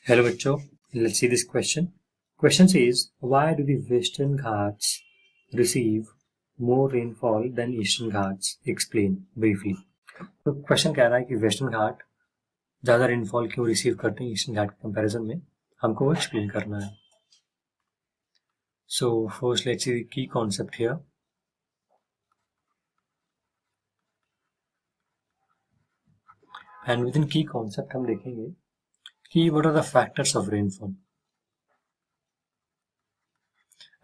Hello बच्चों, let's see this question. Question says, why do the Western Ghats receive more rainfall than Eastern Ghats? Explain briefly. तो question कह रहा है कि western घाट ज़्यादा rainfall क्यों रिसीव करते हैं ईस्टर्न घाट के कंपैरिजन में, हमको वो एक्सप्लेन करना है. So first let's see the key concept here. And within key concept हम देखेंगे कि what are the factors of rainfall.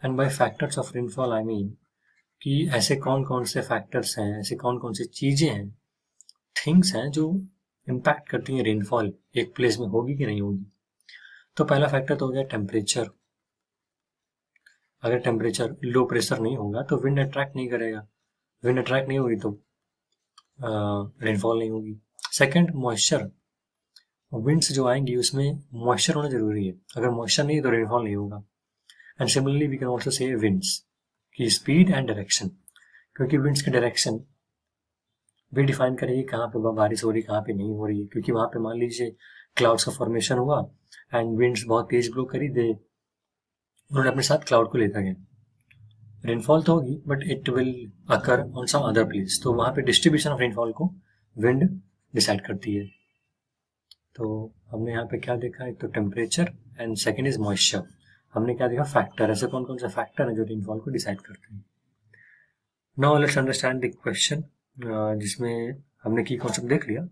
And by factors of rainfall I mean कि ऐसे कौन कौन से फैक्टर्स हैं, ऐसे कौन कौन सी चीज़ें हैं, थिंग्स हैं जो इम्पैक्ट करती हैं रेनफॉल एक प्लेस में होगी कि नहीं होगी. तो पहला फैक्टर तो हो गया टेम्परेचर. अगर टेम्परेचर लो प्रेशर नहीं होगा तो विंड अट्रैक्ट नहीं करेगा. विंड अट्रैक्ट नहीं होगी तो रेनफॉल नहीं होगी. Second, moisture. विंड्स जो आएंगी उसमें मॉइस्चर होना जरूरी है. अगर मॉइस्चर नहीं है तो रेनफॉल नहीं होगा. And similarly we can also say winds की स्पीड एंड डायरेक्शन, क्योंकि विंड्स की डायरेक्शन भी डिफाइन करेगी कहाँ पे बारिश हो रही है, कहाँ पे नहीं हो रही है. क्योंकि वहाँ पे मान लीजिए क्लाउड्स का फॉर्मेशन हुआ एंड विंड्स बहुत तेज ब्लो करी, दे उन्होंने अपने साथ क्लाउड को लेकर गए. रेनफॉल तो होगी but it will occur on some other place. तो वहाँ पे डिस्ट्रीब्यूशन ऑफ रेनफॉल को विंड डिसाइड करती है. तो हमने यहाँ पे क्या देखा, एक तो temperature and second is moisture. हमने क्या देखा, फैक्टर. ऐसे कौन कौन से फैक्टर हैं जो रेनफॉल को डिसाइड करते हैं. Now let's understand the question, जिसमें हमने की कॉन्सेप्ट देख लिया,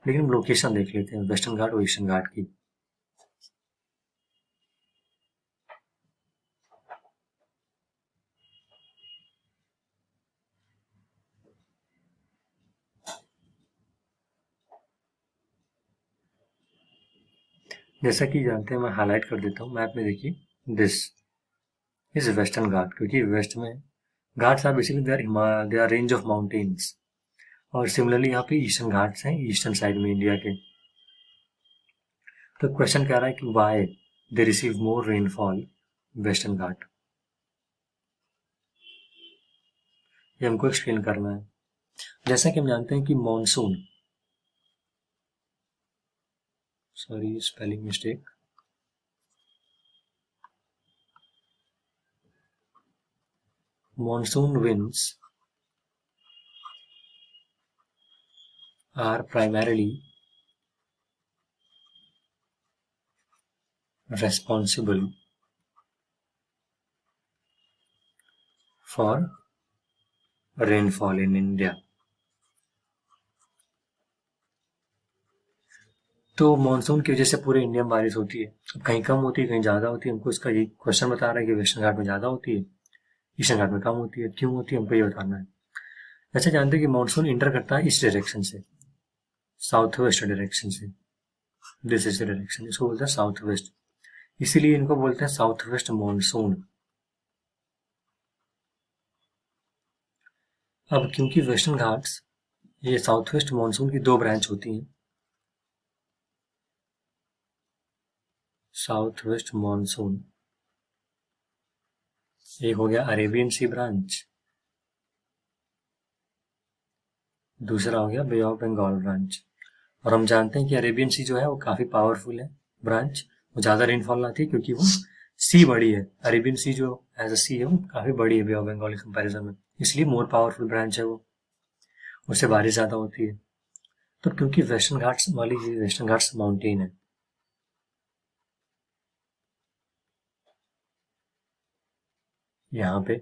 लेकिन हम लोकेशन देख लेते हैं वेस्टर्न घाट और ईस्टर्न घाट की. जैसा कि जानते हैं, मैं हाईलाइट कर देता हूँ मैप में. देखिए, दिस इज वेस्टर्न घाट, क्योंकि वेस्ट में Ghats are basically they are range of mountains. और सिमिलरली यहाँ पे ईस्टर्न घाट्स हैं ईस्टर्न साइड में इंडिया के. तो क्वेश्चन कह रहा है कि why they receive more rainfall western Ghat. ये हमको एक्सप्लेन करना है. जैसा कि हम जानते हैं कि monsoon, sorry spelling mistake, monsoon winds are primarily responsible for rainfall in India. तो मॉनसून की वजह से पूरे इंडिया में बारिश होती है. अब कहीं कम होती है, कहीं ज़्यादा होती है. हमको इसका ये क्वेश्चन बता रहा है कि वेस्टर्न घाट में ज़्यादा होती है, ईस्टर्न घाट में कम होती है. क्यों होती है हमको ये बताना है. जैसे जानते हैं कि मॉनसून इंटर करता है इस डायरेक्शन से, साउथ वेस्ट डायरेक्शन से. दिस इज द डायरेक्शन, इसको बोलते हैं साउथ वेस्ट. इसीलिए इनको बोलते हैं साउथ वेस्ट मॉनसून. अब क्योंकि वेस्टर्न घाट्स, ये साउथ वेस्ट मॉनसून की दो ब्रांच होती हैं. साउथ वेस्ट मॉनसून, एक हो गया अरेबियन सी ब्रांच, दूसरा हो गया बे ऑफ बंगाल ब्रांच. और हम जानते हैं कि अरेबियन सी जो है वो काफी पावरफुल है ब्रांच. वो ज्यादा रेनफॉल लाती है क्योंकि वो सी बड़ी है. अरेबियन सी जो एज अ सी है वो काफी बड़ी है बे ऑफ बंगाल के कंपैरिजन में, इसलिए मोर पावरफुल ब्रांच है वो. उससे बारिश ज्यादा होती है. तो क्योंकि वेस्टर्न घाट्स वाली, वेस्टर्न घाट्स माउंटेन है, यहाँ पे,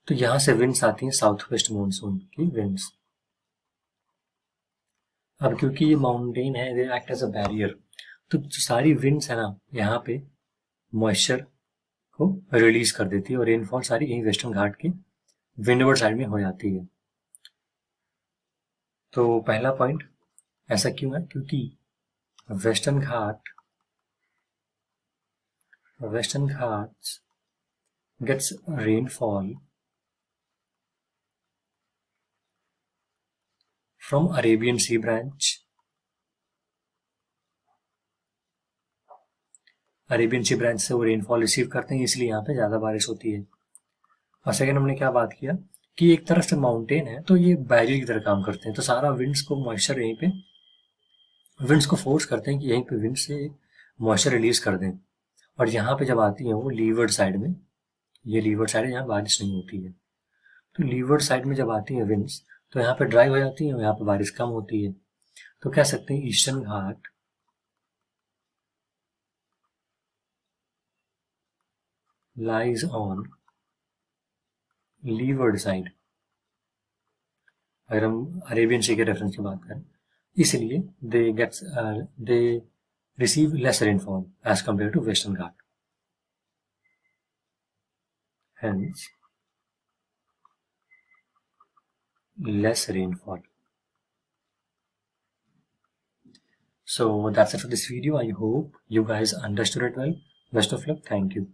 तो यहाँ से विंड्स आती हैं साउथ वेस्ट मॉनसून की विंड्स. अब क्योंकि ये माउंटेन है, they act as a barrier. तो जो सारी विंड्स है ना, यहाँ पे मॉइस्चर को रिलीज कर देती है और रेनफॉल सारी यही वेस्टर्न घाट के विंडवर्ड साइड में हो जाती है. तो पहला पॉइंट ऐसा क्यों है, क्योंकि western Ghat gets rainfall from Arabian sea branch. Arabian sea branch से वो रेनफॉल रिसीव करते हैं, इसलिए यहाँ पे ज्यादा बारिश होती है. और सेकेंड हमने क्या बात किया कि एक तरफ से माउंटेन है तो ये बैरियर की तरह काम करते हैं, तो सारा विंड्स को मॉइस्चर यहीं पे विंड्स को फोर्स करते हैं कि यहीं पे विंड से मॉइस्चर रिलीज कर दें, और यहाँ पे जब आती है वो लीवर्ड साइड में, ये लीवर्ड साइड है, यहाँ बारिश नहीं होती है। तो लीवर्ड साइड में जब आती है विंड्स तो यहाँ पे ड्राई हो जाती है और यहाँ पे बारिश कम होती है। तो कह सकते हैं eastern Ghat lies on levered side, अगर हम अरेबियन सी के रेफरेंस की बात करें, इसलिए they receive less rainfall as compare to western Ghat, hence less rainfall. So that's it for this video. I hope you guys understood it well. Best of luck. Thank you.